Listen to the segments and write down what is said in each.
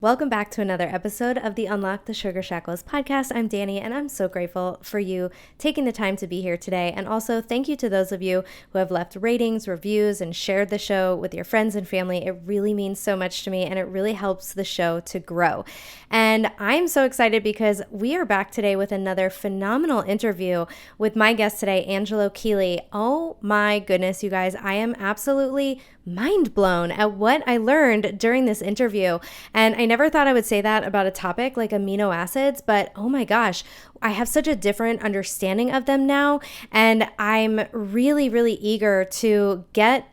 Welcome back to another episode of the Unlock the Sugar Shackles podcast. I'm Danny, and I'm so grateful for you taking the time to be here today. And also, thank you to those of you who have left ratings, reviews, and shared the show with your friends and family. It really means so much to me, and it really helps the show to grow. And I'm so excited because we are back today with another phenomenal interview with my guest today, Angelo Keely. Oh my goodness, you guys, I am absolutely mind blown at what I learned during this interview. And I never thought I would say that about a topic like amino acids, but oh my gosh, I have such a different understanding of them now. And I'm really, really eager to get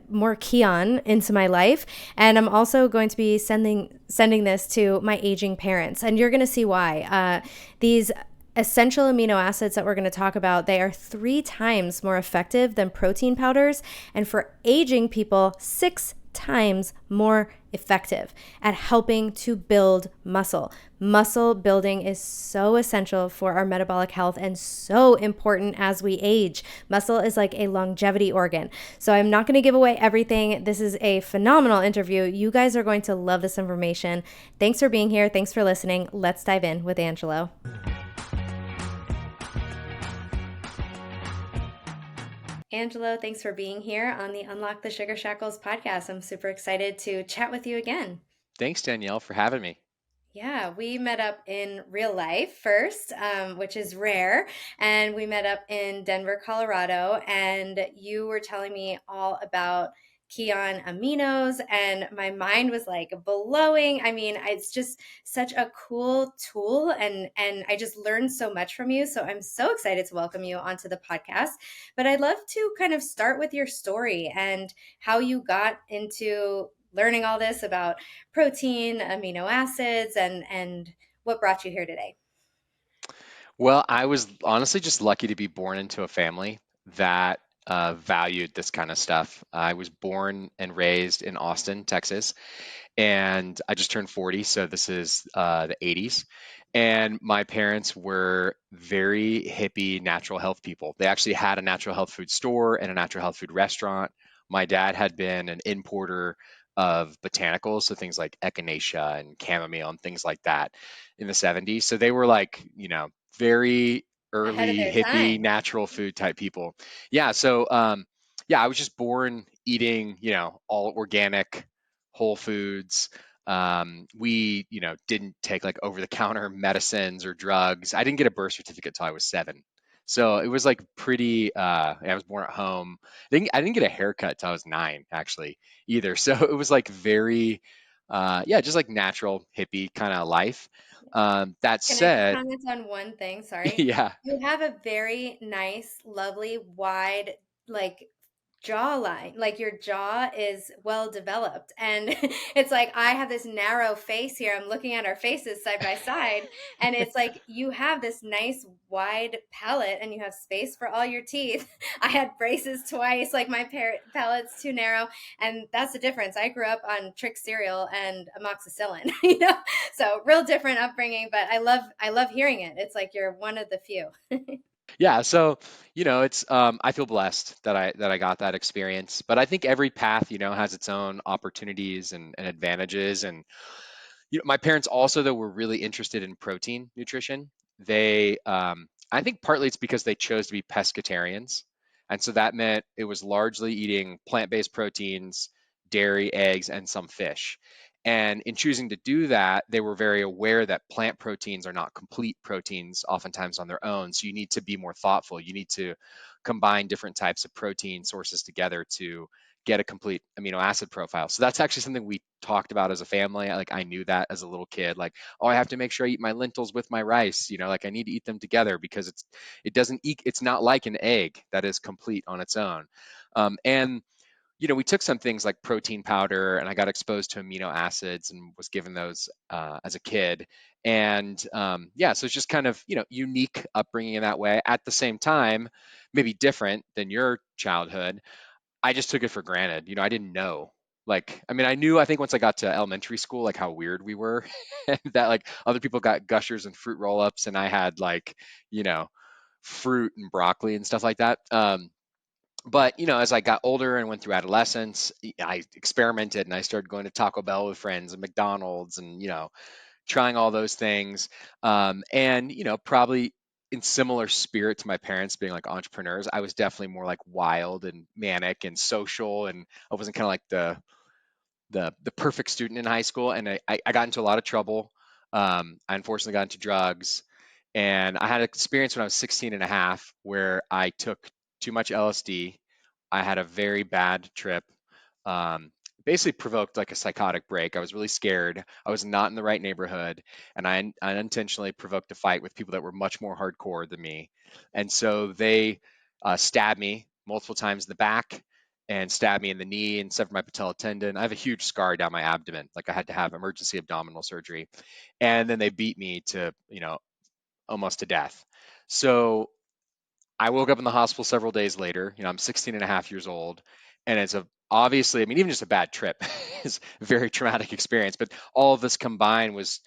more Kion into my life. And I'm also going to be sending this to my aging parents. And you're going to see why. These essential amino acids that we're going to talk about, they are 3 times more effective than protein powders, and for aging people, 6 times more effective at helping to build muscle. Muscle building is so essential for our metabolic health and so important as we age. Muscle is like a longevity organ. So I'm not going to give away everything. This is a phenomenal interview. You guys are going to love this information. Thanks for being here. Thanks for listening. Let's dive in with Angelo. Angelo, thanks for being here on the Unlock the Sugar Shackles podcast. I'm super excited to chat with you again. Thanks, Danielle, for having me. Yeah, we met up in real life first, which is rare. And we met up in Denver, Colorado. And you were telling me all about Kion aminos, and my mind was like blowing. I mean, it's just such a cool tool, and I just learned so much from you. So I'm so excited to welcome you onto the podcast. But I'd love to kind of start with your story and how you got into learning all this about protein, amino acids, and what brought you here today. Well, I was honestly just lucky to be born into a family that valued this kind of stuff. I was born and raised in Austin, Texas, and I just turned 40, so this is the 80s. And my parents were very hippie natural health people. They actually had a natural health food store and a natural health food restaurant. My dad had been an importer of botanicals, so things like echinacea and chamomile and things like that in the 70s. So they were like, very Ahead of early their hippie time. natural food type people. Yeah, so yeah, I was just born eating, all organic, whole foods. We, didn't take like over the counter medicines or drugs. I didn't get a birth certificate till I was 7. So it was like pretty I was born at home. I didn't get a haircut till I was 9 actually either. So it was like very yeah, just like natural hippie kind of life. That Can I just said, comment on one thing? Sorry. yeah. You have a very nice, lovely, wide, like jawline. Like your jaw is well developed. And it's like I have this narrow face here. I'm looking at our faces side by side. And it's like you have this nice, wide palate and you have space for all your teeth. I had braces twice, like my palate's too narrow. And that's the difference. I grew up on Trick cereal and amoxicillin, so real different upbringing, but I love hearing it. It's like you're one of the few. Yeah, so it's I feel blessed that I got that experience. But I think every path, has its own opportunities and advantages. And my parents also though were really interested in protein nutrition. They I think partly it's because they chose to be pescatarians. And so that meant it was largely eating plant-based proteins, dairy, eggs, and some fish. And in choosing to do that, they were very aware that plant proteins are not complete proteins oftentimes on their own. So you need to be more thoughtful. You need to combine different types of protein sources together to get a complete amino acid profile. So that's actually something we talked about as a family. Like I knew that as a little kid, like, oh, I have to make sure I eat my lentils with my rice, like I need to eat them together because it doesn't eat, it's not like an egg that is complete on its own. And we took some things like protein powder, and I got exposed to amino acids and was given those as a kid. And yeah, so it's just kind of unique upbringing in that way. At the same time, maybe different than your childhood. I just took it for granted. I didn't know. Like, I mean, I knew, I think once I got to elementary school, like how weird we were, and that like other people got gushers and fruit roll ups, and I had like, you know, fruit and broccoli and stuff like that. But as I got older and went through adolescence, I experimented and I started going to Taco Bell with friends and McDonald's and trying all those things. And probably in similar spirit to my parents being like entrepreneurs, I was definitely more like wild and manic and social, and I wasn't kind of like the perfect student in high school, and I got into a lot of trouble. I unfortunately got into drugs, and I had an experience when I was 16 and a half where I took too much LSD. I had a very bad trip. Um, Basically provoked like a psychotic break. I was really scared. I was not in the right neighborhood, and I unintentionally provoked a fight with people that were much more hardcore than me. And so they stabbed me multiple times in the back and stabbed me in the knee and severed my patella tendon. I have a huge scar down my abdomen. Like I had to have emergency abdominal surgery. And then they beat me to, almost to death. So I woke up in the hospital several days later. I'm 16 and a half years old, and it's obviously, I mean, even just a bad trip is a very traumatic experience. But all of this combined was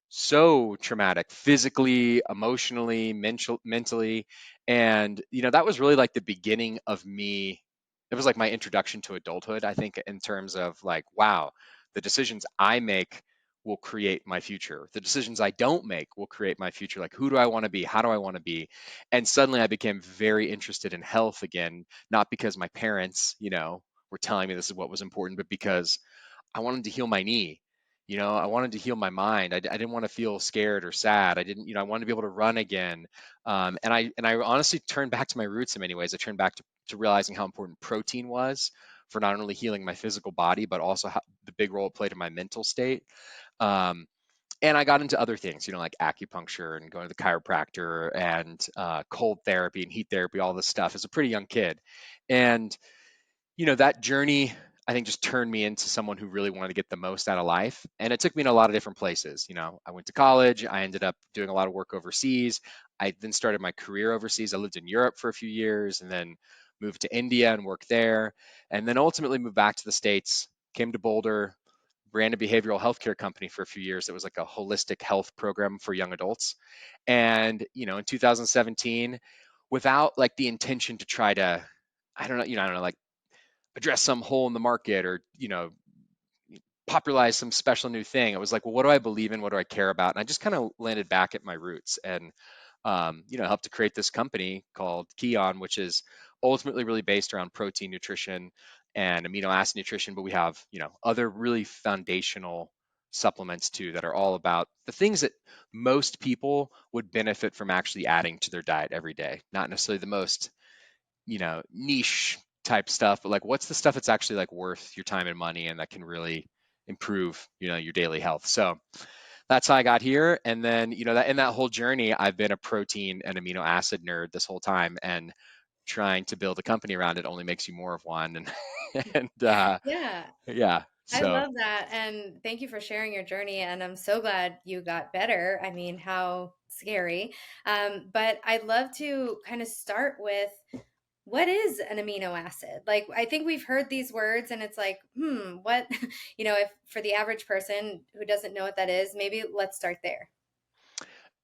so traumatic, physically, emotionally, mentally, and that was really like the beginning of me. It was like my introduction to adulthood, I think, in terms of like, wow, the decisions I make will create my future. The decisions I don't make will create my future. Like, who do I want to be? How do I want to be? And suddenly I became very interested in health again, not because my parents, were telling me this is what was important, but because I wanted to heal my knee. I wanted to heal my mind. I didn't want to feel scared or sad. I didn't, I wanted to be able to run again. And I honestly turned back to my roots in many ways. I turned back to realizing how important protein was for not only healing my physical body, but also the big role it played in my mental state. Um, and I got into other things, like acupuncture and going to the chiropractor and cold therapy and heat therapy, all this stuff as a pretty young kid. And that journey, I think, just turned me into someone who really wanted to get the most out of life. And it took me in a lot of different places. I went to college. I ended up doing a lot of work overseas. I then started my career overseas. I lived in Europe for a few years and then moved to India and worked there. And then ultimately moved back to the States, came to Boulder, ran a behavioral healthcare company for a few years. It was like a holistic health program for young adults. And, in 2017, without like the intention to try to, I don't know, like address some hole in the market or popularize some special new thing. It was like, well, what do I believe in? What do I care about? And I just kind of landed back at my roots and helped to create this company called Kion, which is ultimately really based around protein nutrition and amino acid nutrition. But we have other really foundational supplements too that are all about the things that most people would benefit from actually adding to their diet every day. Not necessarily the most niche type stuff, but like what's the stuff that's actually like worth your time and money and that can really improve, your daily health. So that's how I got here. And then, that in that whole journey, I've been a protein and amino acid nerd this whole time, and trying to build a company around it only makes you more of one. And, and Yeah. yeah, I so love that. And thank you for sharing your journey. And I'm so glad you got better. I mean, how scary. But I'd love to kind of start with what is an amino acid? Like, I think we've heard these words and it's like, what, if for the average person who doesn't know what that is, maybe let's start there.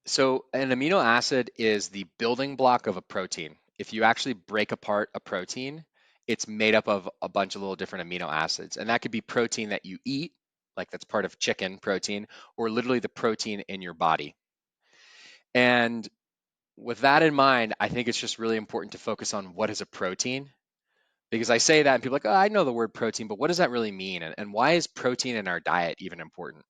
So an amino acid is the building block of a protein. If you actually break apart a protein, it's made up of a bunch of little different amino acids. And that could be protein that you eat, like that's part of chicken protein, or literally the protein in your body. And with that in mind, I think it's just really important to focus on what is a protein. Because I say that and people are like, oh, I know the word protein, but what does that really mean? And why is protein in our diet even important?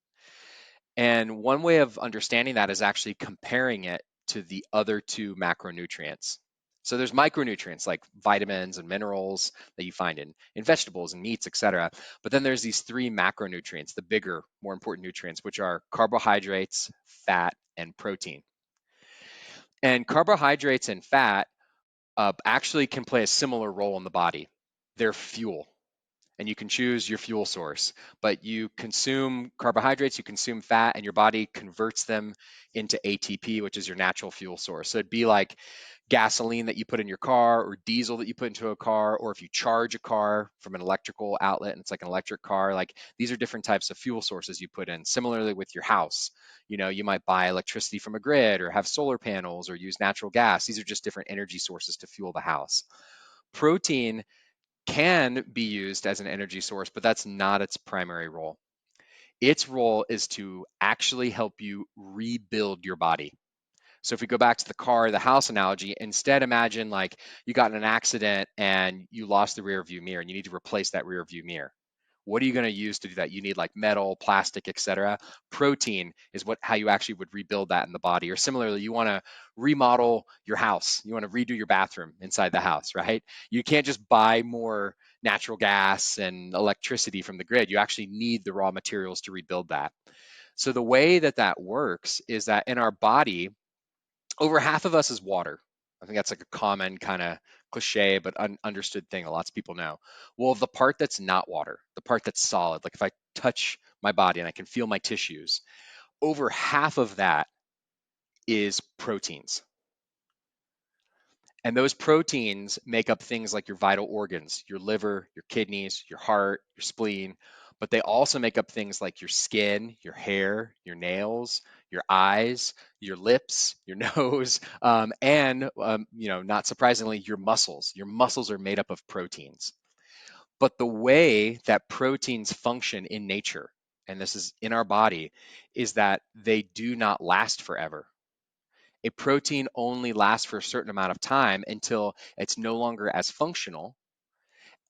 And one way of understanding that is actually comparing it to the other two macronutrients. So there's micronutrients like vitamins and minerals that you find in vegetables and meats, etc. But then there's these three macronutrients, the bigger, more important nutrients, which are carbohydrates, fat, and protein. And carbohydrates and fat actually can play a similar role in the body. They're fuel, and you can choose your fuel source. But you consume carbohydrates, you consume fat, and your body converts them into ATP, which is your natural fuel source. So it'd be like gasoline that you put in your car, or diesel that you put into a car, or if you charge a car from an electrical outlet and it's like an electric car, like these are different types of fuel sources you put in. Similarly with your house, you might buy electricity from a grid or have solar panels or use natural gas. These are just different energy sources to fuel the house. Protein can be used as an energy source, but that's not its primary role. Its role is to actually help you rebuild your body. So if we go back to the car, the house analogy, instead imagine like you got in an accident and you lost the rear view mirror and you need to replace that rear view mirror. What are you going to use to do that? You need like metal, plastic, etc. Protein is what how you actually would rebuild that in the body. Or similarly, you want to remodel your house. You want to redo your bathroom inside the house, right? You can't just buy more natural gas and electricity from the grid. You actually need the raw materials to rebuild that. So the way that that works is that in our body, over half of us is water. I think that's like a common kind of cliche, but understood thing that lots of people know. Well, the part that's not water, the part that's solid, like if I touch my body and I can feel my tissues, over half of that is proteins. And those proteins make up things like your vital organs, your liver, your kidneys, your heart, your spleen, but they also make up things like your skin, your hair, your nails, your eyes, your lips, your nose, and not surprisingly, your muscles. Your muscles are made up of proteins. But the way that proteins function in nature, and this is in our body, is that they do not last forever. A protein only lasts for a certain amount of time until it's no longer as functional.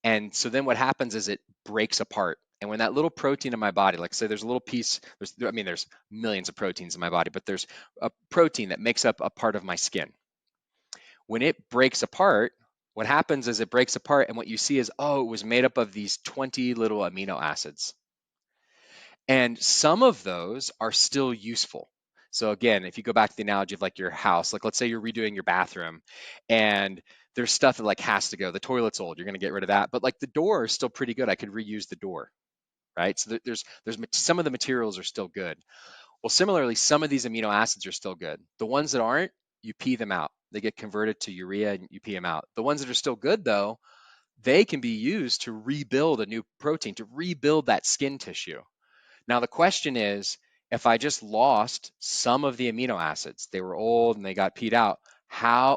And so then what happens is it breaks apart. And when that little protein in my body, like say there's a little piece, there's millions of proteins in my body, but there's a protein that makes up a part of my skin. When it breaks apart, what happens is it breaks apart, and what you see is, oh, it was made up of these 20 little amino acids. And some of those are still useful. So again, if you go back to the analogy of like your house, like let's say you're redoing your bathroom and there's stuff that like has to go. The toilet's old, you're going to get rid of that. But like the door is still pretty good. I could reuse the door, right? So there's some of the materials are still good. Well, similarly, some of these amino acids are still good. The ones that aren't, you pee them out. They get converted to urea and you pee them out. The ones that are still good though, they can be used to rebuild a new protein, to rebuild that skin tissue. Now, the question is, if I just lost some of the amino acids, they were old and they got peed out,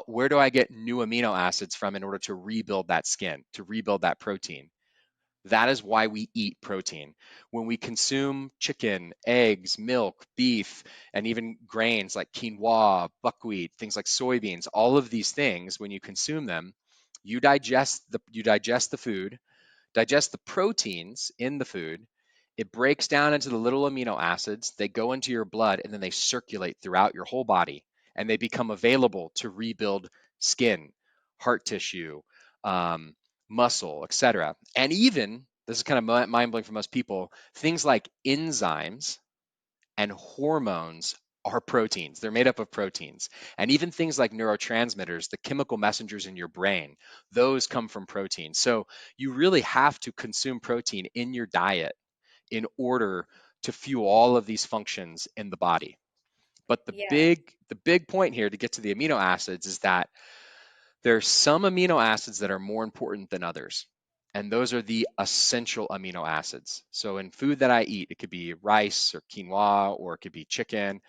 where do I get new amino acids from in order to rebuild that skin, to rebuild that protein? That is why we eat protein. When we consume chicken, eggs, milk, beef, and even grains like quinoa, buckwheat, things like soybeans, all of these things, when you consume them, you digest the food, digest the proteins in the food. It breaks down into the little amino acids. They go into your blood and then they circulate throughout your whole body and they become available to rebuild skin, heart tissue, um, muscle, etc. And even, this is kind of mind blowing for most people, things like enzymes and hormones are proteins. They're made up of proteins. And even things like neurotransmitters, the chemical messengers in your brain, those come from protein. So you really have to consume protein in your diet in order to fuel all of these functions in the body. But the Yeah. big point here to get to the amino acids is that there are some amino acids that are more important than others. And those are the essential amino acids. So in food that I eat, it could be rice or quinoa, or it could be chicken,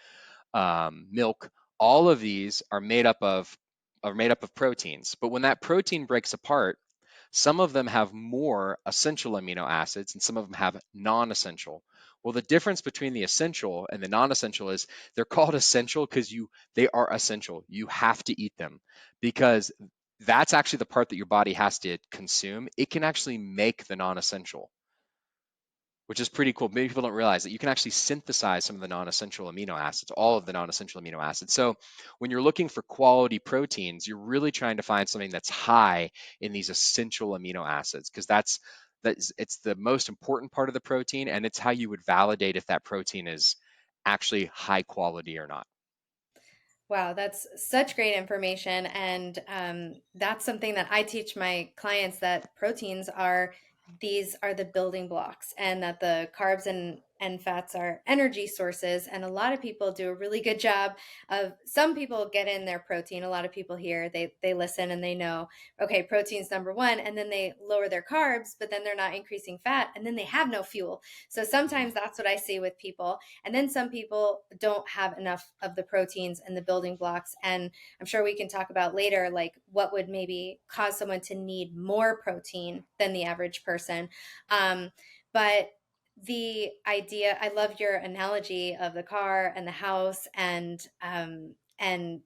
milk. All of these are made up of proteins. But when that protein breaks apart, some of them have more essential amino acids and some of them have non-essential. Well, the difference between the essential and the non-essential is they're called essential because they are essential. You have to eat them because that's actually the part that your body has to consume. It can actually make the non-essential, which is pretty cool. Many people don't realize that you can actually synthesize some of the non-essential amino acids, all of the non-essential amino acids. So when you're looking for quality proteins, you're really trying to find something that's high in these essential amino acids because it's the most important part of the protein, and it's how you would validate if that protein is actually high quality or not. Wow, that's such great information. And that's something that I teach my clients, that proteins are these are the building blocks, and that the carbs and fats are energy sources. And a lot of people do a really good job of, some people get in their protein. A lot of people here, they listen and they know, okay, protein's number one, and then they lower their carbs, but then they're not increasing fat, and then they have no fuel. So Mhm. sometimes that's what I see with people. And then some people don't have enough of the proteins and the building blocks. And I'm sure we can talk about later, like what would maybe cause someone to need more protein than the average person. But the idea, I love your analogy of the car and the house, and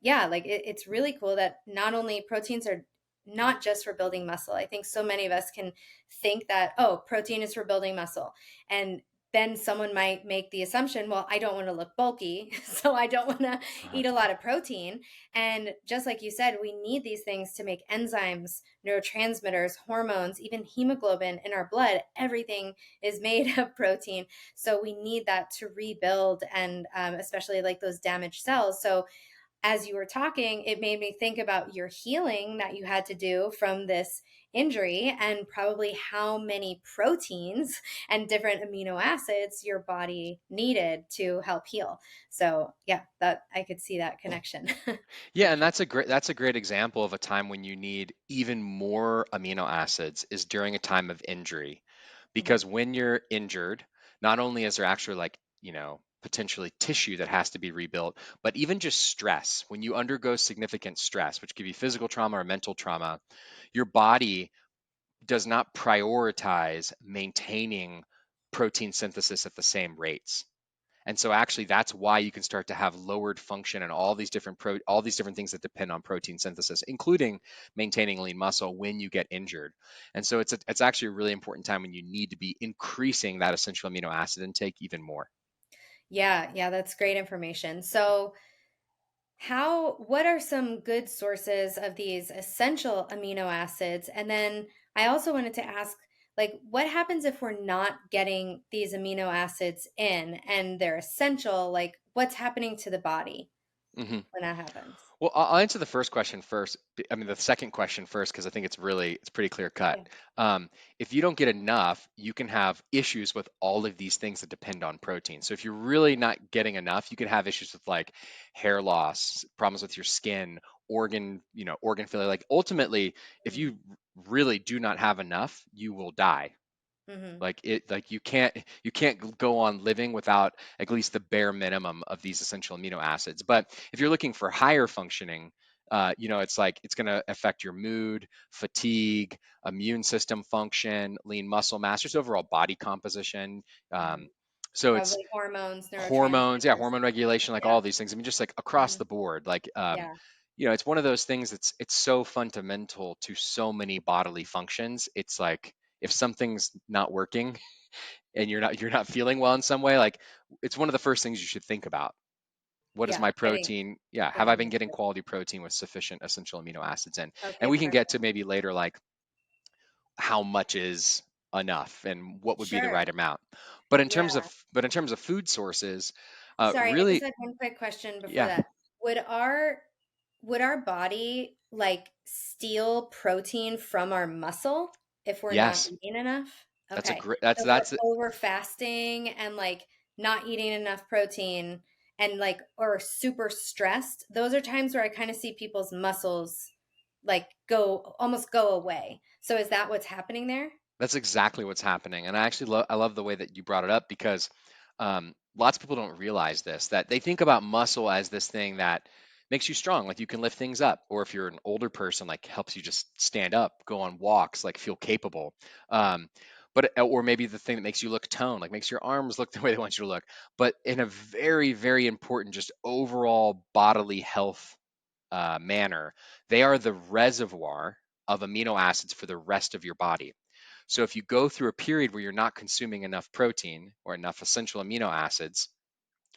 yeah, like it's really cool that not only proteins are not just for building muscle. I think so many of us can think that, oh, protein is for building muscle, and then someone might make the assumption, well, I don't want to look bulky, so I don't want to Uh-huh. eat a lot of protein. And just like you said, we need these things to make enzymes, neurotransmitters, hormones, even hemoglobin in our blood. Everything is made of protein. So we need that to rebuild, and especially like those damaged cells. So as you were talking, it made me think about your healing that you had to do from this injury, and probably how many proteins and different amino acids your body needed to help heal. So, yeah, that I could see that connection. Yeah, and that's a great example of a time when you need even more amino acids is during a time of injury. Mhm. Because when you're injured, not only is there actually like, potentially tissue that has to be rebuilt, but even just stress. When you undergo significant stress, which could be physical trauma or mental trauma, your body does not prioritize maintaining protein synthesis at the same rates. And so actually that's why you can start to have lowered function and all these different things that depend on protein synthesis, including maintaining lean muscle when you get injured. And so it's actually a really important time when you need to be increasing that essential amino acid intake even more. Yeah, yeah, that's great information. So, what are some good sources of these essential amino acids? And then I also wanted to ask, like, what happens if we're not getting these amino acids in and they're essential? Like, what's happening to the body Mhm. when that happens? Well, I'll answer the first question first. I mean, the second question first, because I think it's pretty clear cut. Yeah. Um, if you don't get enough, you can have issues with all of these things that depend on protein. So if you're really not getting enough, you can have issues with like hair loss, problems with your skin, organ failure. Like ultimately, if you really do not have enough, you will die. Mm-hmm. Like you can't go on living without at least the bare minimum of these essential amino acids. But if you're looking for higher functioning, it's like it's going to affect your mood, fatigue, immune system function, lean muscle mass, just overall body composition. Mm-hmm. Um, so it's Probably hormones, hormones, yeah, neurotransmitters. hormone regulation, like Yeah. all these things. I mean, just like across Hmm. the board, like Yeah. it's one of those things that's it's so fundamental to so many bodily functions. It's like if something's not working and you're not feeling well in some way, like it's one of the first things you should think about. What is Yeah. my protein? Yeah, have I Getting been it. getting quality protein with sufficient essential amino acids in? And Okay, we can get to perfect. maybe later like how much is enough and what would be the Sure. right amount. But in terms of Yeah. but in terms of food sources, Sorry, I just really, had one quick question before yeah, that. Would our would our body like steal protein from our muscle if we're not yes, eating enough? that's a Okay. great So if that's we're over fasting and like not eating enough protein and like or super stressed, those are times where I kind of see people's muscles like go away. So is that what's happening there? That's exactly what's happening, and I love the way that you brought it up because lots of people don't realize this, that they think about muscle as this thing that makes you strong, like you can lift things up, or if you're an older person, like helps you just stand up, go on walks, like feel capable. Um, or maybe the thing that makes you look toned, like makes your arms look the way they want you to look. But in a very, very important, just overall bodily health manner, they are the reservoir of amino acids for the rest of your body. So if you go through a period where you're not consuming enough protein or enough essential amino acids,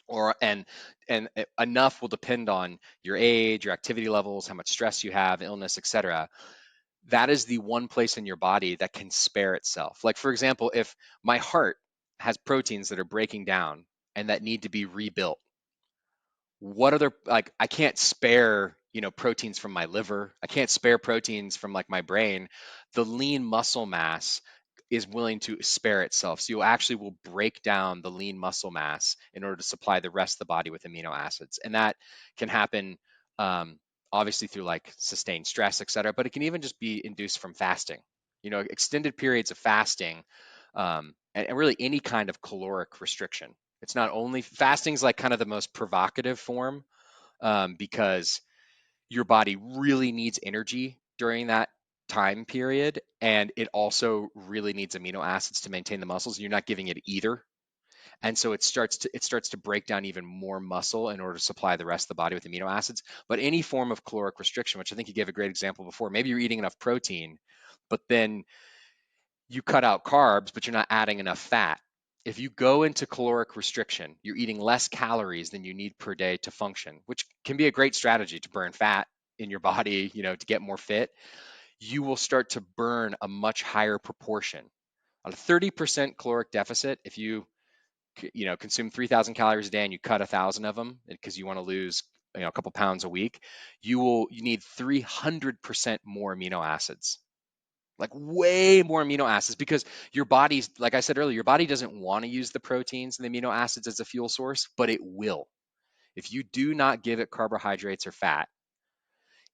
or enough will depend on your age, your activity levels, how much stress you have, illness, etc. That is the one place in your body that can spare itself. Like for example, if my heart has proteins that are breaking down and that need to be rebuilt, what other, like, I can't spare proteins from my liver, I can't spare proteins from like my brain. The lean muscle mass is willing to spare itself. So you actually will break down the lean muscle mass in order to supply the rest of the body with amino acids. And that can happen um, obviously through like sustained stress, et cetera, but it can even just be induced from fasting. Extended periods of fasting, and really any kind of caloric restriction. It's not only fasting is like kind of the most provocative form, because your body really needs energy during that time period, and it also really needs amino acids to maintain the muscles. You're not giving it either, and so it starts to break down even more muscle in order to supply the rest of the body with amino acids. But any form of caloric restriction, which I think you gave a great example before, maybe you're eating enough protein, but then you cut out carbs, but you're not adding enough fat. If you go into caloric restriction, you're eating less calories than you need per day to function, which can be a great strategy to burn fat in your body, to get more fit. You will start to burn a much higher proportion. On a 30% caloric deficit, if you consume 3,000 calories a day and you cut 1,000 of them because you want to lose a couple pounds a week, you need 300% more amino acids, like way more amino acids, because your body's, like I said earlier, your body doesn't want to use the proteins and the amino acids as a fuel source, but it will. If you do not give it carbohydrates or fat,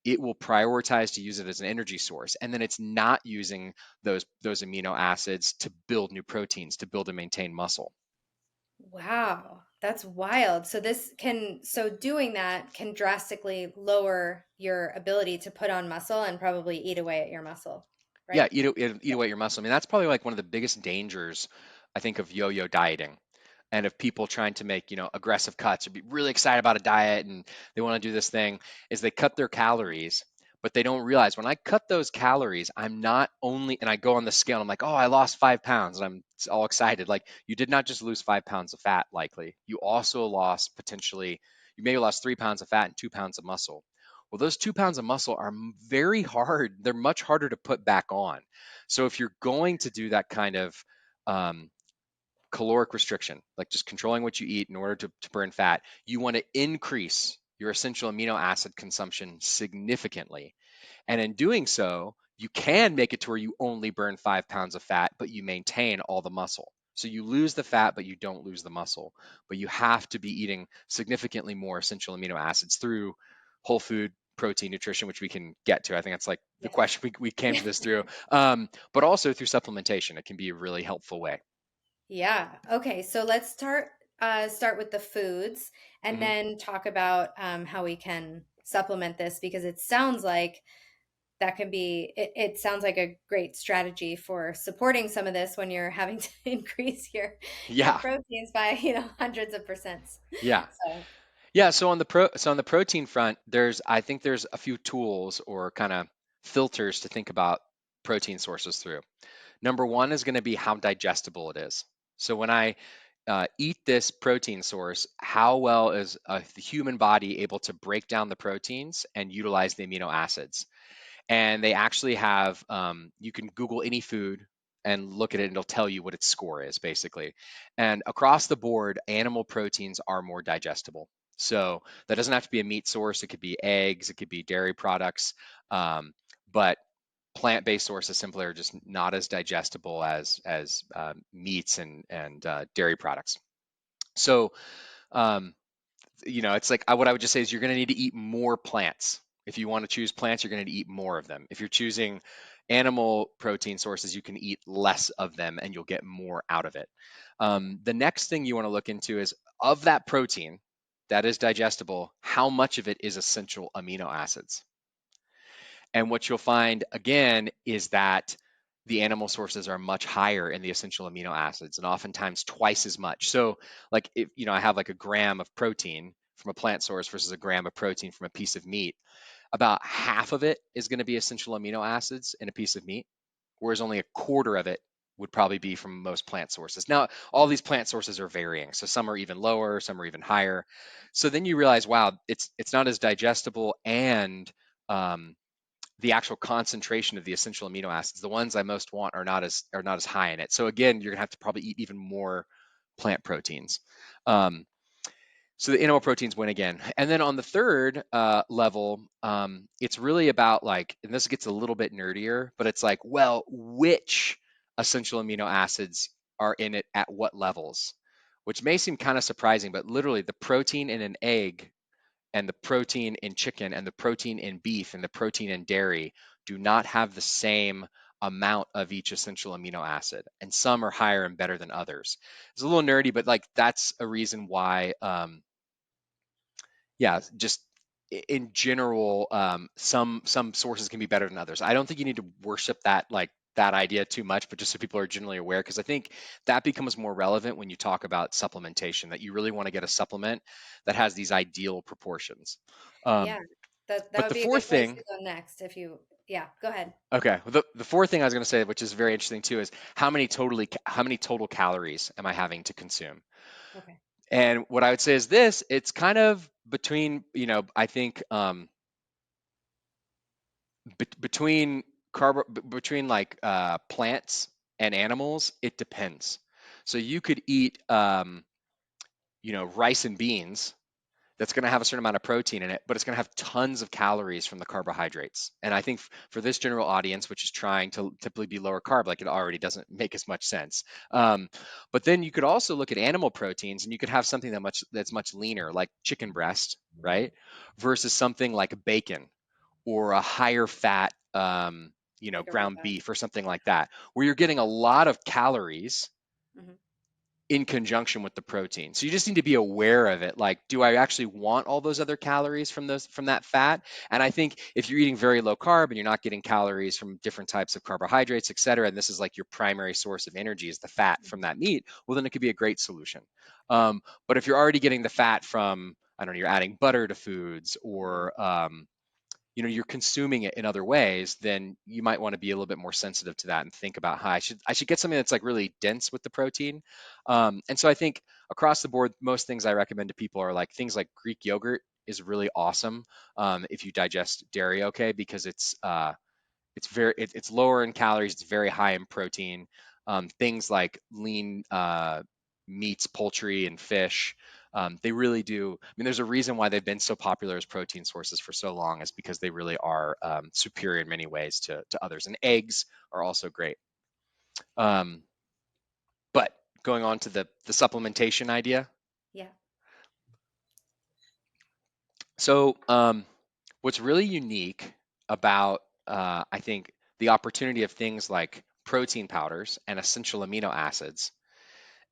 it will prioritize to use it as an energy source, and then it's not using those amino acids to build new proteins to build and maintain muscle. Wow, that's wild. So doing that can drastically lower your ability to put on muscle and probably eat away at your muscle, Yeah, right? eat away your muscle. I mean, that's probably like one of the biggest dangers, I think, of yo-yo dieting, and of people trying to make, aggressive cuts or be really excited about a diet and they want to do this thing, is they cut their calories, but they don't realize when I cut those calories, I'm not only, and I go on the scale, I'm like, oh, I lost 5 pounds, and I'm all excited. Like, you did not just lose 5 pounds of fat, likely. You also lost potentially, you maybe lost 3 pounds of fat and 2 pounds of muscle. Well, those 2 pounds of muscle are very hard. They're much harder to put back on. So if you're going to do that kind of um, caloric restriction, like just controlling what you eat in order to burn fat, you want to increase your essential amino acid consumption significantly. And in doing so, you can make it to where you only burn 5 pounds of fat, but you maintain all the muscle. So you lose the fat, but you don't lose the muscle. But you have to be eating significantly more essential amino acids through whole food protein nutrition, which we can get to. I think that's like the Yes. question we came to this through. But also through supplementation, it can be a really helpful way. Yeah. Okay. So let's start with the foods and Mhm. then talk about how we can supplement this because it sounds like it sounds like a great strategy for supporting some of this when you're having to increase your Yeah, proteins by, hundreds of percents. yeah. So, Yeah, so on the protein front, I think there's a few tools or kind of filters to think about protein sources through. Number one is going to be how digestible it is. So when I eat this protein source, how well is the human body able to break down the proteins and utilize the amino acids? And they actually have, you can Google any food and look at it and it'll tell you what its score is basically. And across the board, animal proteins are more digestible. So that doesn't have to be a meat source. It could be eggs, it could be dairy products, but plant-based sources simply are just not as digestible as meats and dairy products. So um, it's like what I would just say is you're going to need to eat more plants. If you want to choose plants, you're going to eat more of them. If you're choosing animal protein sources, you can eat less of them and you'll get more out of it. The next thing you want to look into is, of that protein that is digestible, how much of it is essential amino acids? And what you'll find again is that the animal sources are much higher in the essential amino acids and oftentimes twice as much. So, like, if I have like a gram of protein from a plant source versus a gram of protein from a piece of meat, about half of it is going to be essential amino acids in a piece of meat, whereas only a quarter of it would probably be from most plant sources. Now, all these plant sources are varying. So some are even lower, some are even higher. So then you realize, wow, it's not as digestible, and um, the actual concentration of the essential amino acids, the ones I most want, are not as high in it. So again, you're gonna have to probably eat even more plant proteins. Um, so the animal proteins win again. And then on the third level, it's really about, like, and this gets a little bit nerdier, but it's like, well, which essential amino acids are in it at what levels, which may seem kind of surprising, but literally the protein in an egg and the protein in chicken and the protein in beef and the protein in dairy do not have the same amount of each essential amino acid, and some are higher and better than others. It's a little nerdy, but like that's a reason why yeah, just in general, some sources can be better than others. I don't think you need to worship that like that idea too much, but just so people are generally aware, because I think that becomes more relevant when you talk about supplementation, that you really want to get a supplement that has these ideal proportions. Yeah, Um, that but would the be a fourth good place thing, to go next if you, yeah, go ahead. okay, the fourth thing I was going to say, which is very interesting too, is how many total calories am I having to consume? Okay. And what I would say is this: it's kind of between, I think between between like plants and animals, it depends. So you could eat rice and beans, that's going to have a certain amount of protein in it, but it's going to have tons of calories from the carbohydrates. And I think for this general audience, which is trying to typically be lower carb, like it already doesn't make as much sense. But then you could also look at animal proteins, and you could have something that's much leaner, like chicken breast, right, versus something like bacon or a higher fat, Like a ground ribeye. beef or something like that, where you're getting a lot of calories Hmm. in conjunction with the protein. So you just need to be aware of it. Like, do I actually want all those other calories from that fat? And I think if you're eating very low carb and you're not getting calories from different types of carbohydrates, et cetera, and this is like your primary source of energy is the fat from that meat, well, then it could be a great solution. But if you're already getting the fat from, I don't know, you're adding butter to foods, Hmm. or you're consuming it in other ways, then you might want to be a little bit more sensitive to that and think about, hi, I should get something that's like really dense with the protein. And so I think across the board, most things I recommend to people are like things like Greek yogurt is really awesome, if you digest dairy okay, because it's lower in calories, it's very high in protein. Things like lean meats, poultry, and fish, they really do. I mean, there's a reason why they've been so popular as protein sources for so long, is because they really are superior in many ways to others. And eggs are also great. Um, but going on to the supplementation idea. Yeah. So what's really unique about, I think, the opportunity of things like protein powders and essential amino acids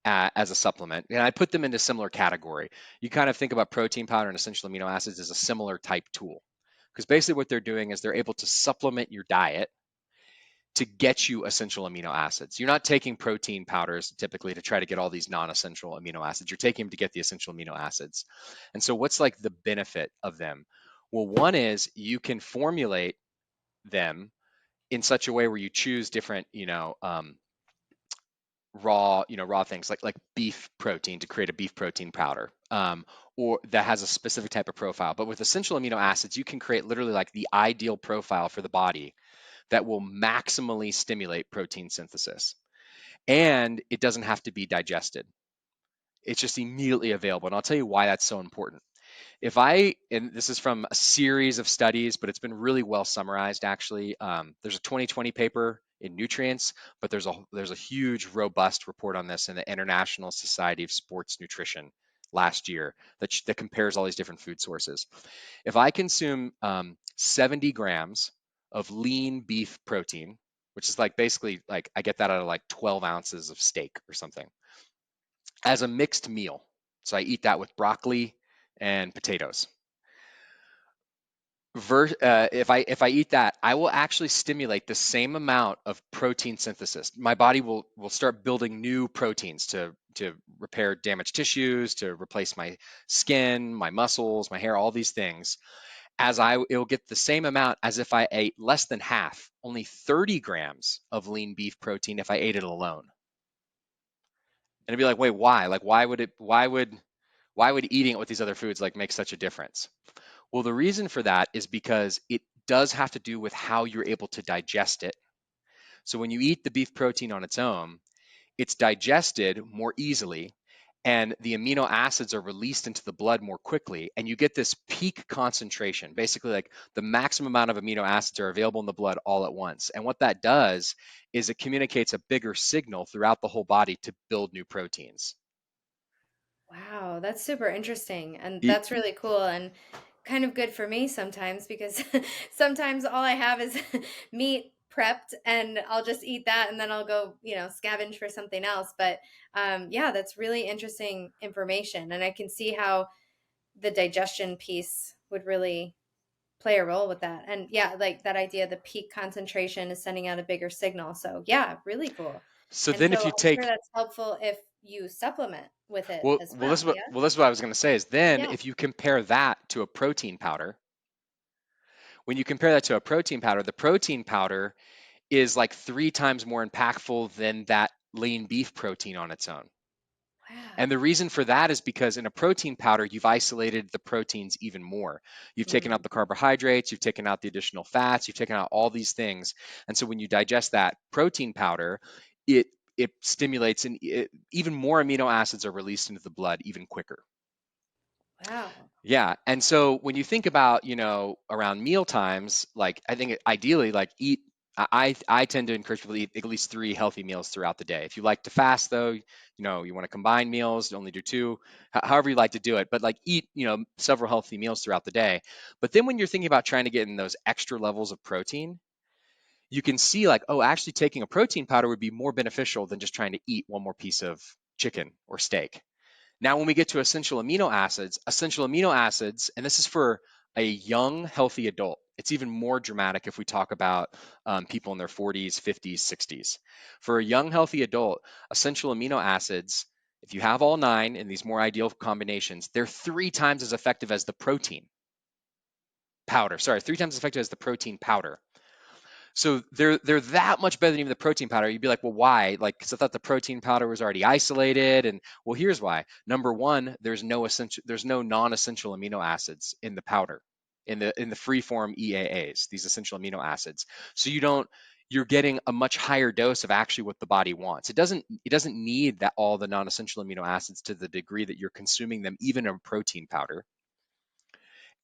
as a supplement, and I put them into similar category. You kind of think about protein powder and essential amino acids as a similar type tool, because basically what they're doing is they're able to supplement your diet to get you essential amino acids. You're not taking protein powders typically to try to get all these non-essential amino acids. You're taking them to get the essential amino acids. And so what's like the benefit of them? Well, one is you can formulate them in such a way where you choose different, raw things like beef protein to create a beef protein powder, or that has a specific type of profile. But with essential amino acids, you can create literally like the ideal profile for the body that will maximally stimulate protein synthesis. And it doesn't have to be digested. It's just immediately available. And I'll tell you why that's so important. And this is from a series of studies, but it's been really well summarized actually. There's a 2020 paper in Nutrients, but there's a huge, robust report on this in the International Society of Sports Nutrition last year that compares all these different food sources. If I consume 70 grams of lean beef protein, which is like basically like I get that out of like 12 ounces of steak or something, as a mixed meal. So I eat that with broccoli and potatoes. If I eat that, I will actually stimulate the same amount of protein synthesis. My body will start building new proteins to repair damaged tissues, to replace my skin, my muscles, my hair, all these things. It'll get the same amount as if I ate less than half, only 30 grams of lean beef protein if I ate it alone. And it'd be like, wait, why? Like, why would eating it with these other foods like make such a difference? Well, the reason for that is because it does have to do with how you're able to digest it. So when you eat the beef protein on its own, it's digested more easily, and the amino acids are released into the blood more quickly, and you get this peak concentration. Basically, like the maximum amount of amino acids are available in the blood all at once. And what that does is it communicates a bigger signal throughout the whole body to build new proteins. Wow, that's super interesting. And Ye- that's really cool and kind of good for me sometimes because sometimes all I have is meat prepped and I'll just eat that and then I'll go, scavenge for something else. But yeah, that's really interesting information. And I can see how the digestion piece would really play a role with that. And yeah, like that idea, the peak concentration is sending out a bigger signal. So yeah, really cool. So And then so if you I'm sure take that's helpful if you supplement with it well, as well, well. Yeah. this is what I was going to say is then Yeah. if you compare that to a protein powder, when you compare that to a protein powder, the protein powder is like 3 times more impactful than that lean beef protein on its own. And Wow. the reason for that is because in a protein powder, you've isolated the proteins even more. You've taken out the Mhm. carbohydrates, you've taken out the additional fats, you've taken out all these things. And so when you digest that protein powder, it it stimulates and even more amino acids are released into the blood even quicker. Wow. Yeah. And so when you think about, around meal times, like I think ideally, like eat. I tend to encourage people to eat at least 3 healthy meals throughout the day. If you like to fast, though, you want to combine meals, only do 2, however you like to do it. But like eat, several healthy meals throughout the day. But then when you're thinking about trying to get in those extra levels of protein, you can see like, oh, actually taking a protein powder would be more beneficial than just trying to eat one more piece of chicken or steak. Now, when we get to essential amino acids, and this is for a young, healthy adult. It's even more dramatic if we talk about people in their 40s, 50s, 60s. For a young, healthy adult, essential amino acids, if you have all 9 in these more ideal combinations, they're 3 times as effective as the protein powder. Sorry, 3 times as effective as the protein powder. So they're that much better than even the protein powder. You'd be like, well, why? Like, because I thought the protein powder was already isolated. And well, here's why. Number one, there's no non-essential amino acids in the powder, in the free form EAAs, these essential amino acids. So you're getting a much higher dose of actually what the body wants. It doesn't need that all the non-essential amino acids to the degree that you're consuming them, even in protein powder.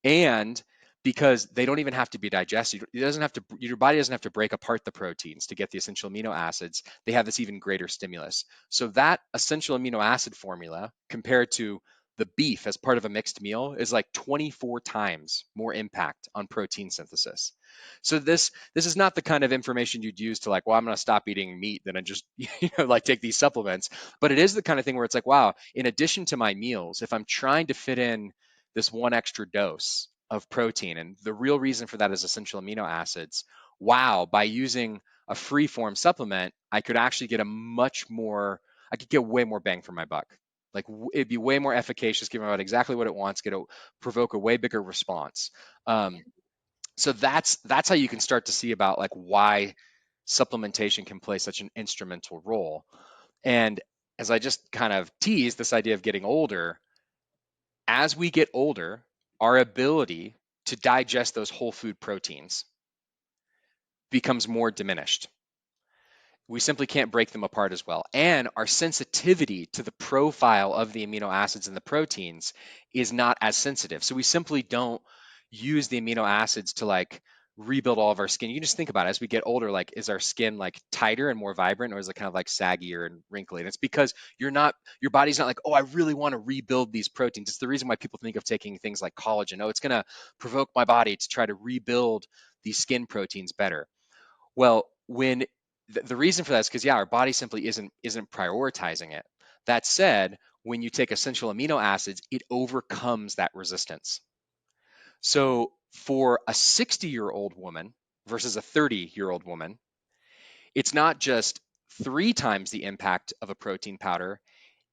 And because they don't even have to be digested, your body doesn't have to break apart the proteins to get the essential amino acids. They have this even greater stimulus. So that essential amino acid formula compared to the beef as part of a mixed meal is like 24 times more impact on protein synthesis. So this is not the kind of information you'd use to like, well, I'm going to stop eating meat, then I just like take these supplements. But it is the kind of thing where it's like, wow, in addition to my meals, if I'm trying to fit in this one extra dose of protein. And the real reason for that is essential amino acids. Wow, by using a free form supplement, I could actually I could get way more bang for my buck. Like it'd be way more efficacious, give my body exactly what it wants, provoke a way bigger response. Um, so that's how you can start to see about like why supplementation can play such an instrumental role. And as I just kind of teased this idea of getting older, as we get older, our ability to digest those whole food proteins becomes more diminished. We simply can't break them apart as well. And our sensitivity to the profile of the amino acids and the proteins is not as sensitive. So we simply don't use the amino acids to like rebuild all of our skin. You can just think about it as we get older, like is our skin like tighter and more vibrant, or is it kind of like saggier and wrinkly? And it's because your body's not like, oh, I really want to rebuild these proteins. It's the reason why people think of taking things like collagen. Oh, it's going to provoke my body to try to rebuild these skin proteins better. Well, when the reason for that is because yeah, our body simply isn't prioritizing it. That said, when you take essential amino acids, it overcomes that resistance. So for a 60-year-old woman versus a 30-year-old woman, it's not just 3 times the impact of a protein powder.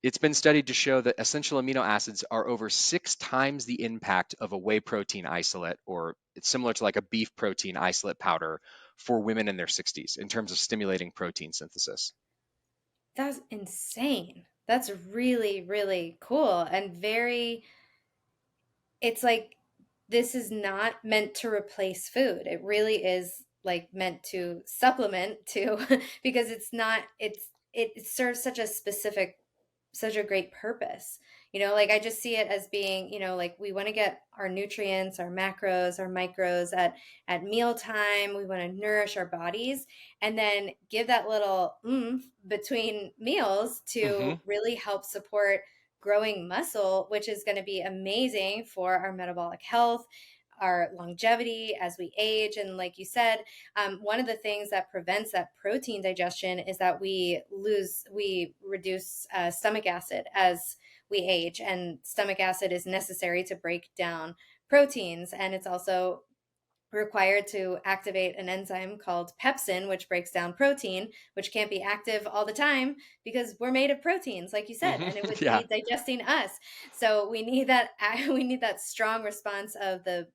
It's been studied to show that essential amino acids are over 6 times the impact of a whey protein isolate, or it's similar to like a beef protein isolate powder for women in their 60s in terms of stimulating protein synthesis. That's insane. That's really, really cool and very, it's like this is not meant to replace food. It really is like meant to supplement to because it's not, it serves such a specific such a great purpose. Like I just see it as being, like we want to get our nutrients, our macros, our micros at mealtime. We want to nourish our bodies and then give that little between meals Hmm. to really help support growing muscle, which is going to be amazing for our metabolic health, our longevity as we age. And like you said, one of the things that prevents that protein digestion is that we reduce stomach acid as we age, and stomach acid is necessary to break down proteins, and it's also required to activate an enzyme called pepsin, which breaks down protein, which can't be active all the time because we're made of proteins, like you said, Hmm. and it would Yeah. be digesting us. So we need that. We need that strong response of the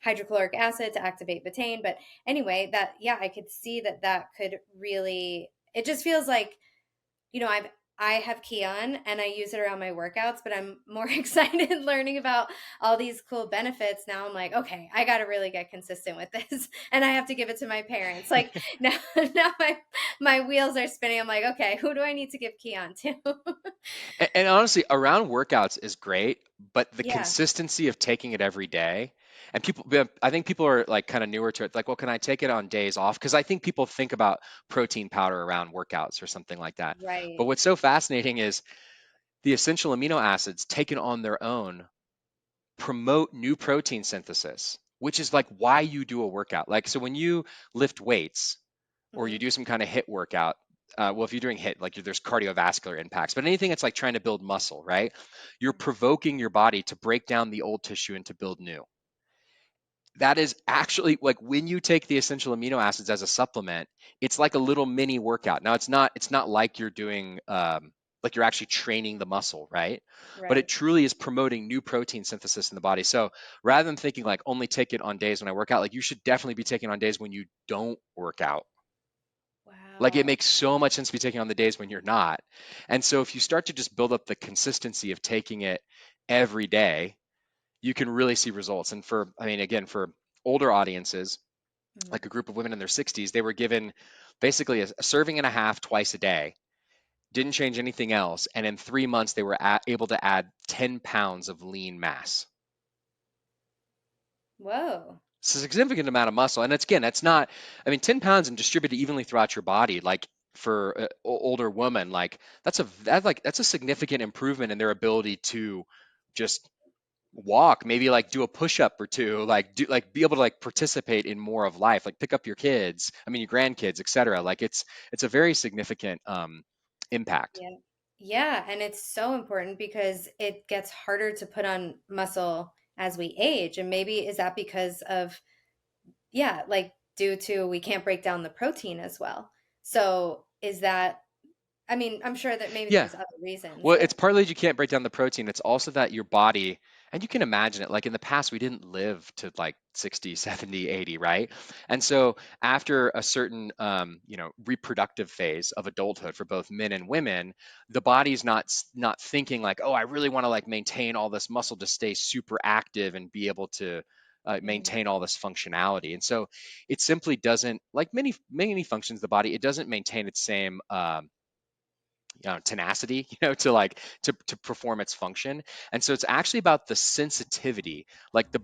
hydrochloric acid to activate betaine. But anyway, that yeah, I could see that that could really. It just feels like I have Kion and I use it around my workouts, but I'm more excited learning about all these cool benefits. Now I'm like, okay, I got to really get consistent with this, and I have to give it to my parents. Like now, now my wheels are spinning. I'm like, okay, who do I need to give Kion to? And honestly, around workouts is great, but the Yeah, consistency of taking it every day, and people, I think people are like kind of newer to it. Like, well, can I take it on days off? Because I think people think about protein powder around workouts or something like that. But right. what's so fascinating is the essential amino acids taken on their own promote new protein synthesis, which is like why you do a workout. Like, so when you lift weights or you Hmm. do some kind of hit workout, well, if you're doing hit, like there's cardiovascular impacts, but anything that's like trying to build muscle, right? You're provoking your body to break down the old tissue and to build new. That is actually like when you take the essential amino acids as a supplement, it's like a little mini workout. Now it's not like you're doing like you're actually training the muscle, right? But it Right. truly is promoting new protein synthesis in the body. So rather than thinking like only take it on days when I work out, like you should definitely be taking it on days when you don't work out. Like it Wow. makes so much sense to be taking on the days when you're not. And so if you start to just build up the consistency of taking it every day, you can really see results. And for, I mean, again, for older audiences, Mhm. like a group of women in their 60s, they were given basically a serving and a half twice a day, didn't change anything else. And in 3 months, they were able to add 10 pounds of lean mass. Whoa. It's a significant amount of muscle. And it's, again, that's not, I mean, 10 pounds and distributed evenly throughout your body, like for an older woman, like that's a significant improvement in their ability to just walk, maybe like do a push up or two, like do like be able to like participate in more of life, like pick up your kids, I mean your grandkids, etc. Like it's a very significant impact. Yeah. Yeah, and it's so important because it gets harder to put on muscle as we age. And maybe is that because of, yeah, like due to we can't break down the protein as well. So is that, I mean, I'm sure that maybe Yeah. there's other reasons, Well, it's but partly that you can't break down the protein. It's also that your body, and you can imagine it, like in the past, we didn't live to like 60, 70, 80, right? And so after a certain, reproductive phase of adulthood for both men and women, the body's not thinking like, oh, I really want to like maintain all this muscle to stay super active and be able to Mhm. maintain all this functionality. And so it simply doesn't, like many functions of the body, it doesn't maintain its same tenacity, to like to perform its function. And so it's actually about the sensitivity, like the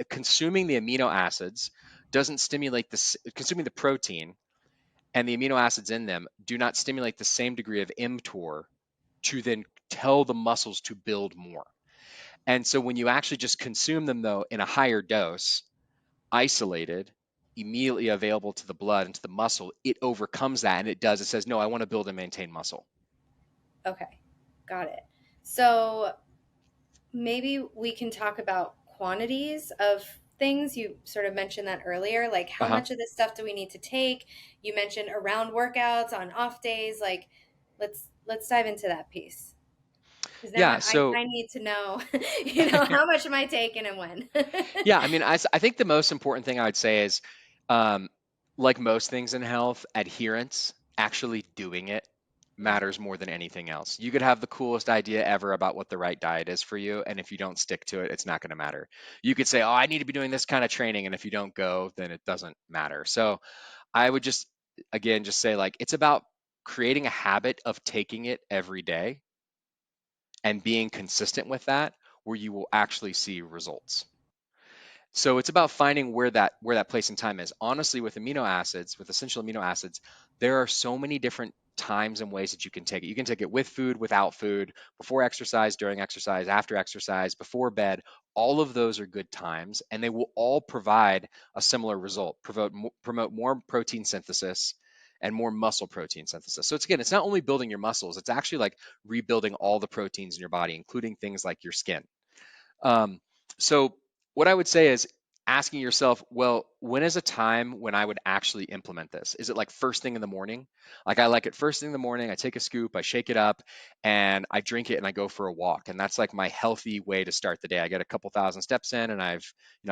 consuming the amino acids doesn't stimulate consuming the protein and the amino acids in them do not stimulate the same degree of mTOR to then tell the muscles to build more. And so when you actually just consume them though in a higher dose, isolated, immediately available to the blood and to the muscle, it overcomes that, and it says, no, I want to build and maintain muscle. Okay, got it. So maybe we can talk about quantities of things. You sort of mentioned that earlier. Like, how Uh-huh. much of this stuff do we need to take? You mentioned around workouts on off days. Like, let's dive into that piece. Because then Yeah, I so need to know, how much am I taking and when? yeah, I mean, I think the most important thing I would say is, um, like most things in health, adherence, actually doing it Mm, matters more than anything else. You could have the coolest idea ever about what the right diet is for you, and if you don't stick to it, it's not going to matter. You could say, "Oh, I need to be doing this kind of training," and if you don't go, then it doesn't matter. So I would just, again, just say like it's about creating a habit of taking it every day and being consistent with that, where you will actually see results. So it's about finding where that place and time is. Honestly, with amino acids, with essential amino acids, there are so many different times and ways that you can take it. You can take it with food, without food, before exercise, during exercise, after exercise, before bed. All of those are good times, and they will all provide a similar result. Promote more protein synthesis and more muscle protein synthesis. So it's not only building your muscles, it's actually like rebuilding all the proteins in your body, including things like your skin. Um, so what I would say is asking yourself, well, when is a time when I would actually implement this? Is it like first thing in the morning? Like I like it first thing in the morning, I take a scoop, I shake it up, and I drink it and I go for a walk. And that's like my healthy way to start the day. I get a couple thousand steps in and I've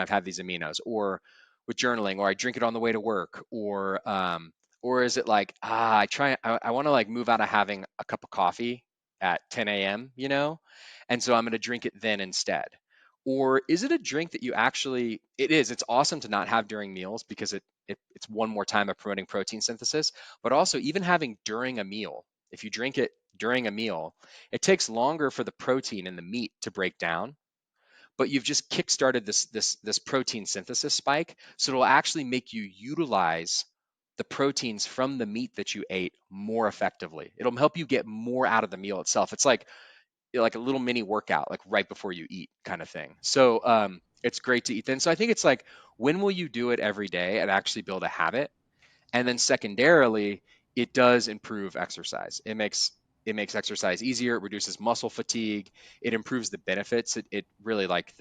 had these aminos. Or with journaling, or I drink it on the way to work, or is it like, I want to like move out of having a cup of coffee at 10 a.m., and so I'm going to drink it then instead. Or is it a drink that you actually, it's awesome to not have during meals because it's one more time of promoting protein synthesis, but also even having during a meal, if you drink it during a meal, it takes longer for the protein in the meat to break down, but you've just kickstarted this protein synthesis spike, so it'll actually make you utilize the proteins from the meat that you ate more effectively. It'll help you get more out of the meal itself. It's like a little mini workout, like right before you eat, kind of thing. So it's great to eat then. So I think it's like, when will you do it every day and actually build a habit? And then secondarily, it does improve exercise. It makes exercise easier. It reduces muscle fatigue. It improves the benefits. It really, like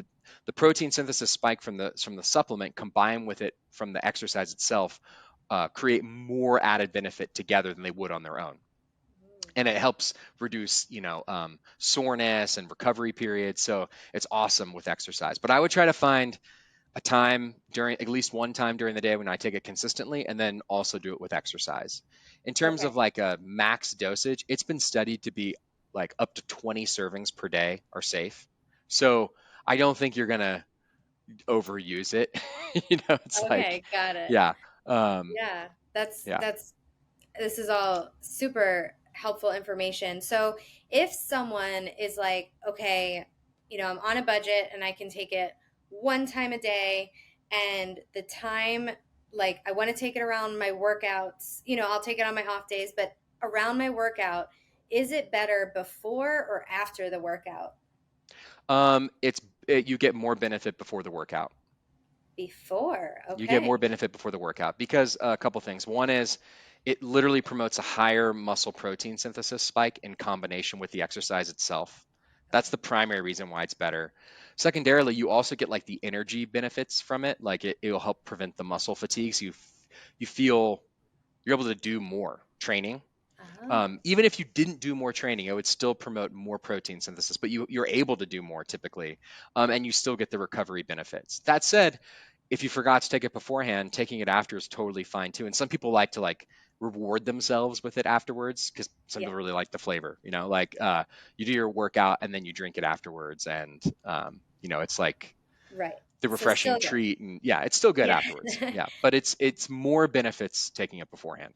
the protein synthesis spike from the supplement combined with it from the exercise itself, create more added benefit together than they would on their own. And it helps reduce, soreness and recovery periods. So it's awesome with exercise. But I would try to find a time during, at least one time during the day, when I take it consistently, and then also do it with exercise. In terms of Okay. like a max dosage, it's been studied to be like up to 20 servings per day are safe. So I don't think you're gonna overuse it. It's like, Okay, got it. yeah, um, Yeah, that's yeah. that's this is all super helpful information. So if someone is like, okay, I'm on a budget and I can take it one time a day, and the time, like, I want to take it around my workouts, I'll take it on my off days, but around my workout, is it better before or after the workout? You get more benefit before the workout. Before. You get more Okay. benefit before the workout because a couple things. One is it literally promotes a higher muscle protein synthesis spike in combination with the exercise itself. That's Okay. the primary reason why it's better. Secondarily, you also get like the energy benefits from it. Like it'll help prevent the muscle fatigue. So you feel you're able to do more training. Oh, Even if you didn't do more training, it would still promote more protein synthesis, but you're able to do more typically, and you still get the recovery benefits. That said, if you forgot to take it beforehand, taking it after is totally fine too. And some people like to like reward themselves with it afterwards because some yeah, people really like the flavor. Like you do your workout and then you drink it afterwards, and it's like right. the So still refreshing good. treat, and yeah, it's still good Yeah. afterwards. Yeah, but it's more benefits taking it beforehand.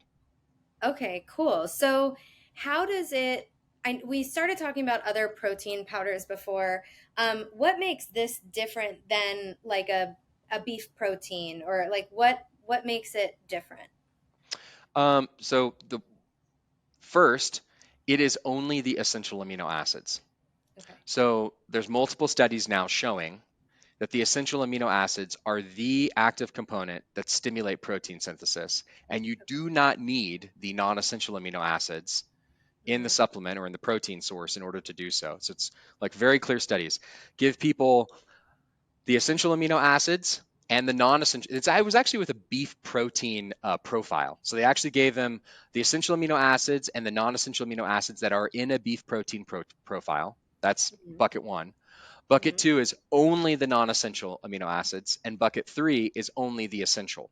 Okay, cool. So, how does it? We started talking about other protein powders before. What makes this different than like a beef protein, or like what makes it different? So the first, it is only the essential amino acids. Okay. So there's multiple studies now showing that the essential amino acids are the active component that stimulate protein synthesis, and you Okay. do not need the non-essential amino acids in the Hmm. supplement or in the protein source in order to do so. So it's like very clear studies. Give people the essential amino acids and the non-essential. I was actually with a beef protein profile. So they actually gave them the essential amino acids and the non-essential amino acids that are in a beef protein profile. That's Hmm. bucket one. Bucket Hmm. two is only the non-essential amino acids, and bucket three is only the essential.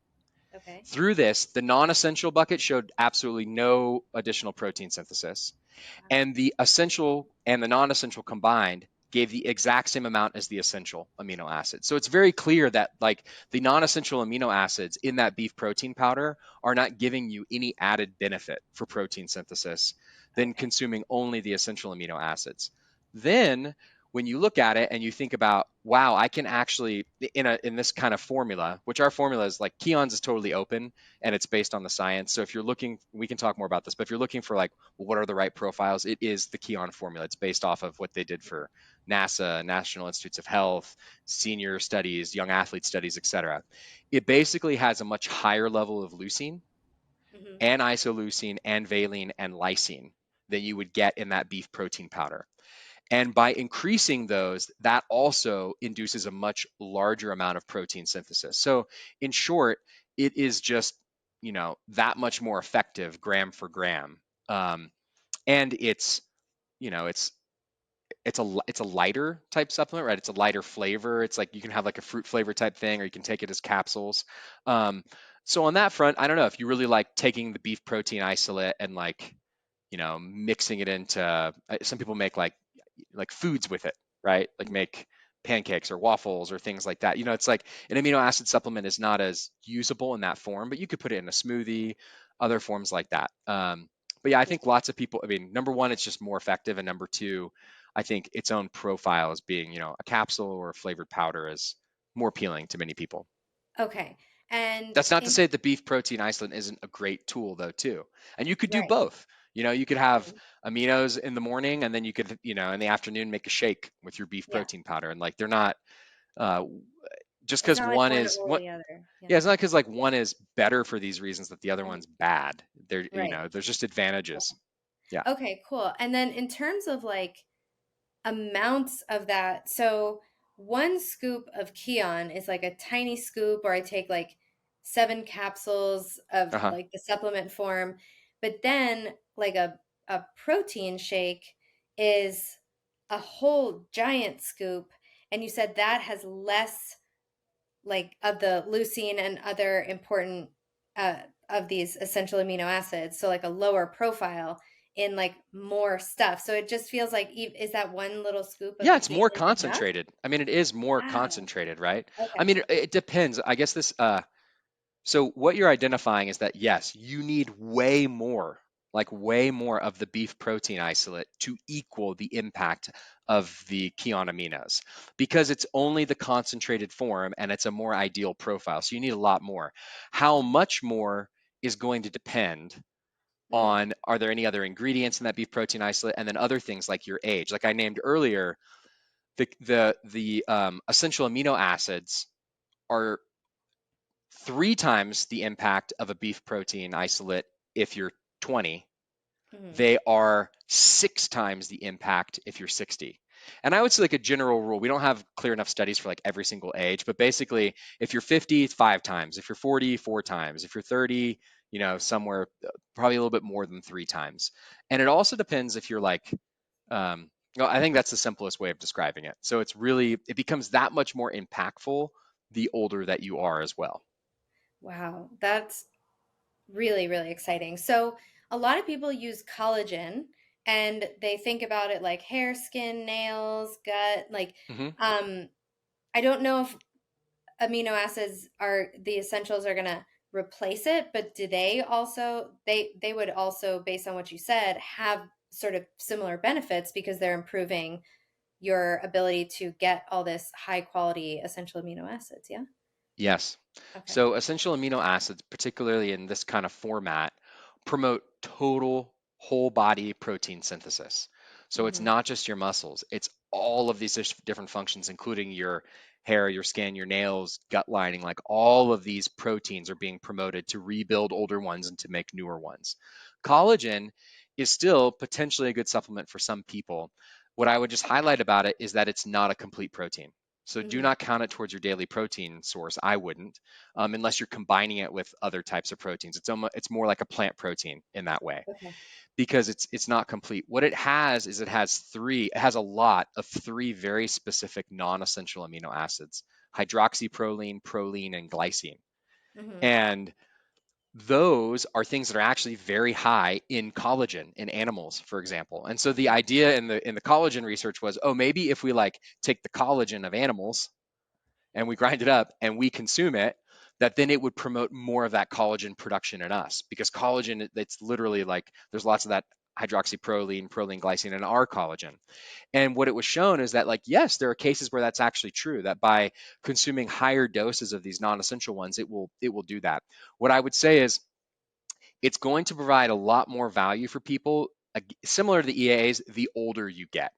Okay. Through this, the non-essential bucket showed absolutely no additional protein synthesis, Wow. and the essential and the non-essential combined gave the exact same amount as the essential amino acids. So it's very clear that like the non-essential amino acids in that beef protein powder are not giving you any added benefit for protein synthesis than Okay. consuming only the essential amino acids. Then when you look at it and you think about, wow, I can actually in this kind of formula, which our formula is like Keon's is totally open and it's based on the science. So if you're looking, we can talk more about this, but if you're looking for like, well, what are the right profiles, it is the Keon formula. It's based off of what they did for NASA, National Institutes of Health, senior studies, young athlete studies, etc. It basically has a much higher level of leucine Hmm. and isoleucine and valine and lysine than you would get in that beef protein powder. And by increasing those, that also induces a much larger amount of protein synthesis. So, in short, it is just, that much more effective gram for gram. And it's, you know, it's a lighter type supplement, right? It's a lighter flavor. It's like you can have like a fruit flavor type thing, or you can take it as capsules. Um, so on that front, I don't know if you really like taking the beef protein isolate and like mixing it into some people make like foods with it, right? Like make pancakes or waffles or things like that. It's like an amino acid supplement is not as usable in that form, but you could put it in a smoothie, other forms like that. But yeah, I Yeah. think lots of people, I mean, number one, it's just more effective. And number two, I think its own profile as being, a capsule or a flavored powder is more appealing to many people. Okay. And That's not to in say that the beef protein isolate isn't a great tool though too. And you could do right. both. You could have Mhm. aminos in the morning and then you could, in the afternoon make a shake with your beef Yeah. protein powder. And like they're not uh just It's because not like one one is or one the other. Yeah. yeah, it's not because like one is better for these reasons that the other Mhm. one's bad. Right. There's just advantages. Yeah. Okay, cool. And then in terms of like amounts of that, so one scoop of Kion is like a tiny scoop, or I take like 7 capsules of Uh-huh. like the supplement form, but then like a protein shake is a whole giant scoop, and you said that has less like of the leucine and other important uh, of these essential amino acids, so like a lower profile in like more stuff. So it just feels like is that one little scoop of Yeah, it's more valine enough? concentrated. I mean, it is more Wow. concentrated, right? I Okay. mean, it depends. I guess this so what you're identifying is that yes, you need way more of the beef protein isolate to equal the impact of the Keon aminos because it's only the concentrated form and it's a more ideal profile. So you need a lot more. How much more is going to depend Mm, on are there any other ingredients in that beef protein isolate and then other things like your age. Like I named earlier, the essential amino acids are 3 times the impact of a beef protein isolate if you're 20. mm, They are 6 times the impact if you're 60. And I would say like a general rule, we don't have clear enough studies for like every single age, but basically if you're 50, it's 5 times. If you're 40, 4 times. If you're 30, somewhere probably a little bit more than 3 times. And it also depends if you're like, well, I think that's the simplest way of describing it. So it becomes that much more impactful the older that you are as well. wow, that's really, really exciting. So a lot of people use collagen and they think about it like hair, skin, nails, gut, like Hmm. um I don't know if amino acids are the essentials are going to replace it, but do they also they would also, based on what you said, have sort of similar benefits because they're improving your ability to get all this high quality essential amino acids, yeah? Yes. Okay. So essential amino acids, particularly in this kind of format, promote total whole body protein synthesis. So it's Hmm. not just your muscles, it's all of these different functions, including your hair, your skin, your nails, gut lining, like all of these proteins are being promoted to rebuild older ones and to make newer ones. Collagen is still potentially a good supplement for some people. What I would just highlight about it is that it's not a complete protein. So do Hmm. not count it towards your daily protein source. I wouldn't, unless you're combining it with other types of proteins. It's more like a plant protein in that way Okay. because it's not complete. What it has is it has a lot of three very specific non-essential amino acids: hydroxyproline, proline, and glycine. Hmm. And those are things that are actually very high in collagen in animals, for example. And so the idea in the collagen research was, oh, maybe if we like take the collagen of animals and we grind it up and we consume it, that then it would promote more of that collagen production in us, because collagen, it's literally like there's lots of that hydroxyproline, proline glycine in our collagen. And what it was shown is that, like, yes, there are cases where that's actually true, that by consuming higher doses of these non-essential ones, it will do that. What I would say is it's going to provide a lot more value for people, similar to the EAAs, the older you get.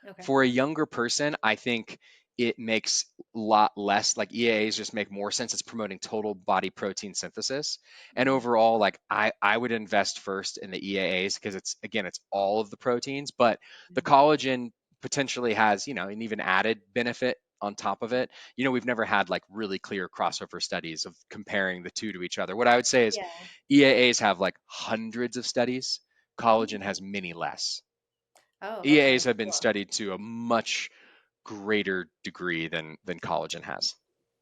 Okay. For a younger person, I think it makes a lot less, like EAAs just make more sense. It's promoting total body protein synthesis. And Hmm. overall, like I would invest first in the EAAs because it's, again, it's all of the proteins, but the collagen potentially has, an even added benefit on top of it. We've never had like really clear crossover studies of comparing the two to each other. What I would say is Yeah. EAAs have like hundreds of studies, collagen Oh, has many less. oh, EAAs okay, have been cool. studied to a much greater degree than collagen has.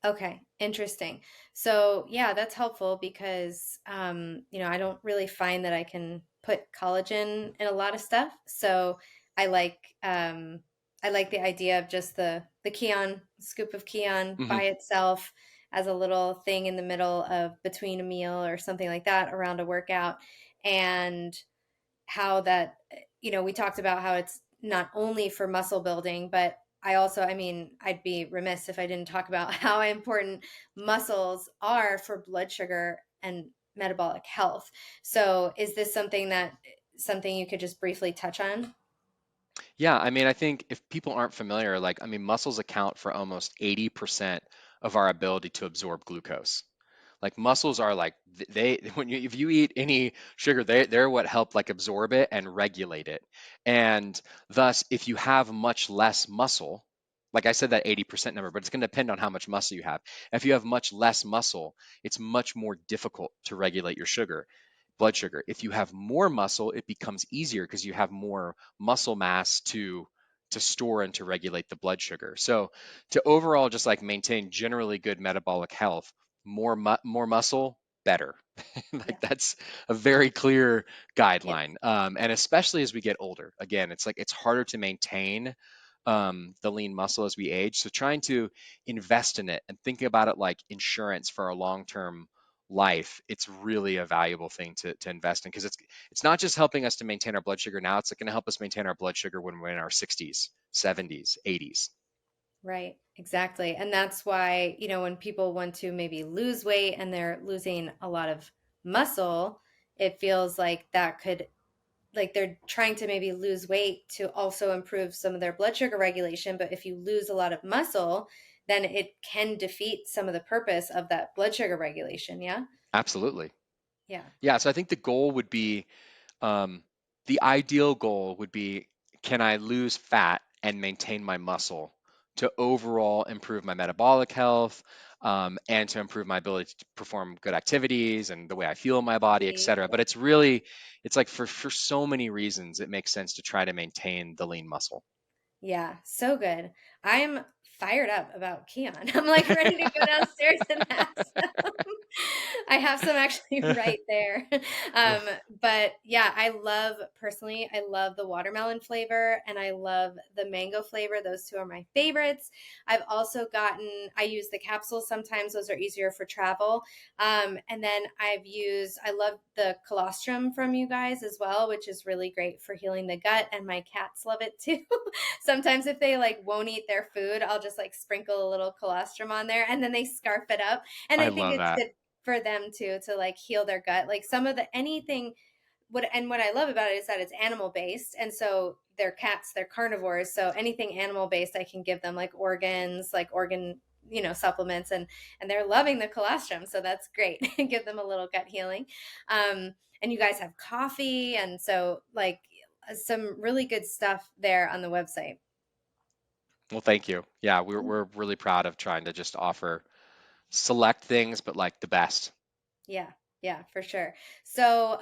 Okay, interesting. So yeah, that's helpful because I don't really find that I can put collagen in a lot of stuff. So I like I like the idea of just the Kion scoop of Kion Hmm. by itself as a little thing in the middle of between a meal or something like that around a workout. And how that, we talked about how it's not only for muscle building, but I mean, I'd be remiss if I didn't talk about how important muscles are for blood sugar and metabolic health. So, is this something you could just briefly touch on? Yeah, I mean, I think if people aren't familiar, like, I mean, muscles account for almost 80% of our ability to absorb glucose. Like muscles are like they when you if you eat any sugar, they're what help like absorb it and regulate it. And thus, if you have much less muscle, like I said, that 80% number, but it's going to depend on how much muscle you have. If you have much less muscle, it's much more difficult to regulate your blood sugar. If you have more muscle, it becomes easier because you have more muscle mass to store and to regulate the blood sugar. So to overall just like maintain generally good metabolic health, more muscle, better. Yeah. Like that's a very clear Yes. guideline. And especially as we get older, again, it's like it's harder to maintain the lean muscle as we age. So trying to invest in it and thinking about it like insurance for a long-term life, it's really a valuable thing to invest in, because it's not just helping us to maintain our blood sugar now, it's going to help us maintain our blood sugar when we're in our 60s, 70s, 80s. Right, exactly. And that's why, when people want to maybe lose weight and they're losing a lot of muscle, it feels like that could, like they're trying to maybe lose weight to also improve some of their blood sugar regulation. But if you lose a lot of muscle, then it can defeat some of the purpose of that blood sugar regulation. Yeah. Absolutely. Yeah. Yeah, so I think the goal would be, um, the ideal goal would be, can I lose fat and maintain my muscle to overall improve my metabolic health, and to improve my ability to perform good activities and the way I feel in my body, et cetera. But it's like for so many reasons, it makes sense to try to maintain the lean muscle. Yeah, so good. I'm fired up about Keon. I'm like ready to go downstairs and have some. I have some actually right there. Um, but yeah, I love the watermelon flavor and I love the mango flavor. Those two are my favorites. I use the capsules sometimes, those are easier for travel. And then I love the colostrum from you guys as well, which is really great for healing the gut. And my cats love it too. Sometimes if they like won't eat their food, I'll just like sprinkle a little colostrum on there and then they scarf it up. And I I think love it's that. good for them too to like heal their gut. Like some of the anything what I love about it is that it's animal based. And so they're cats, they're carnivores. So anything animal based I can give them like organs, like organ supplements and they're loving the colostrum, so that's great. Give them a little gut healing. And you guys have coffee and so like some really good stuff there on the website. Well, thank you. Yeah, we're really proud of trying to just offer select things, but like the best. Yeah, yeah, for sure. So,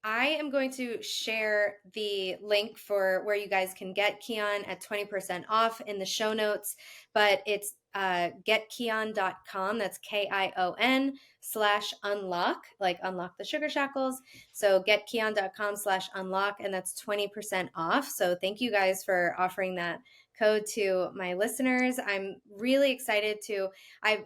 I am going to share the link for where you guys can get Kion at 20% off in the show notes, but it's getkion.com. That's KION/unlock, like unlock the sugar shackles. So getkion.com/unlock, and that's 20% off. So thank you guys for offering that code to my listeners. I'm really excited to I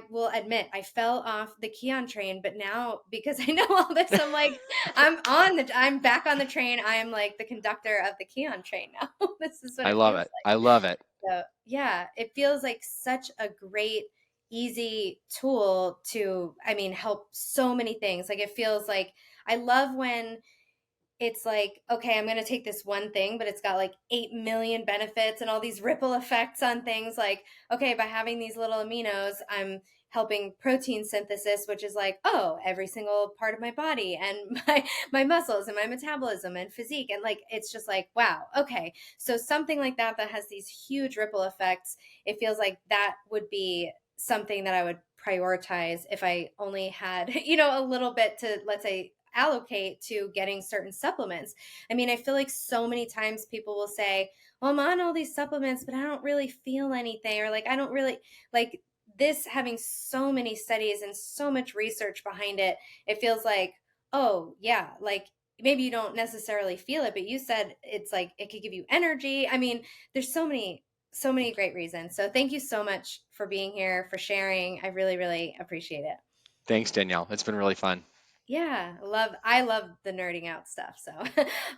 will admit I fell off the Kion train, but now because I know all this, I'm like, I'm back on the train. I am like the conductor of the Kion train now. This is what I it love feels it. I love it. like. So yeah, it feels like such a great, easy tool to, I mean, help so many things. Like it feels like I love when it's like, okay, I'm going to take this one thing, but it's got like 8 million benefits and all these ripple effects on things. Like, okay, by having these little aminos, I'm helping protein synthesis, which is like, oh, every single part of my body and my muscles and my metabolism and physique. And like, it's just like, wow, okay. So something like that that has these huge ripple effects, it feels like that would be something that I would prioritize if I only had, a little bit to, let's say, allocate to getting certain supplements. I mean, I feel like so many times people will say, well, I'm on all these supplements, but I don't really feel anything. Or like, I don't really like this having so many studies and so much research behind it. It feels like, oh, yeah, like maybe you don't necessarily feel it, but you said it's like it could give you energy. I mean, there's so many great reasons. So thank you so much for being here, for sharing. I really, really appreciate it. Thanks, Danielle. It's been really fun. Yeah, I love the nerding out stuff. So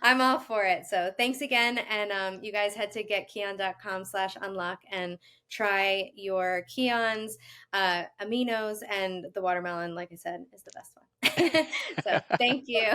I'm all for it. So thanks again. And you guys head to getkion.com/unlock and try your Kions, aminos, and the watermelon, like I said, is the best one. So thank you.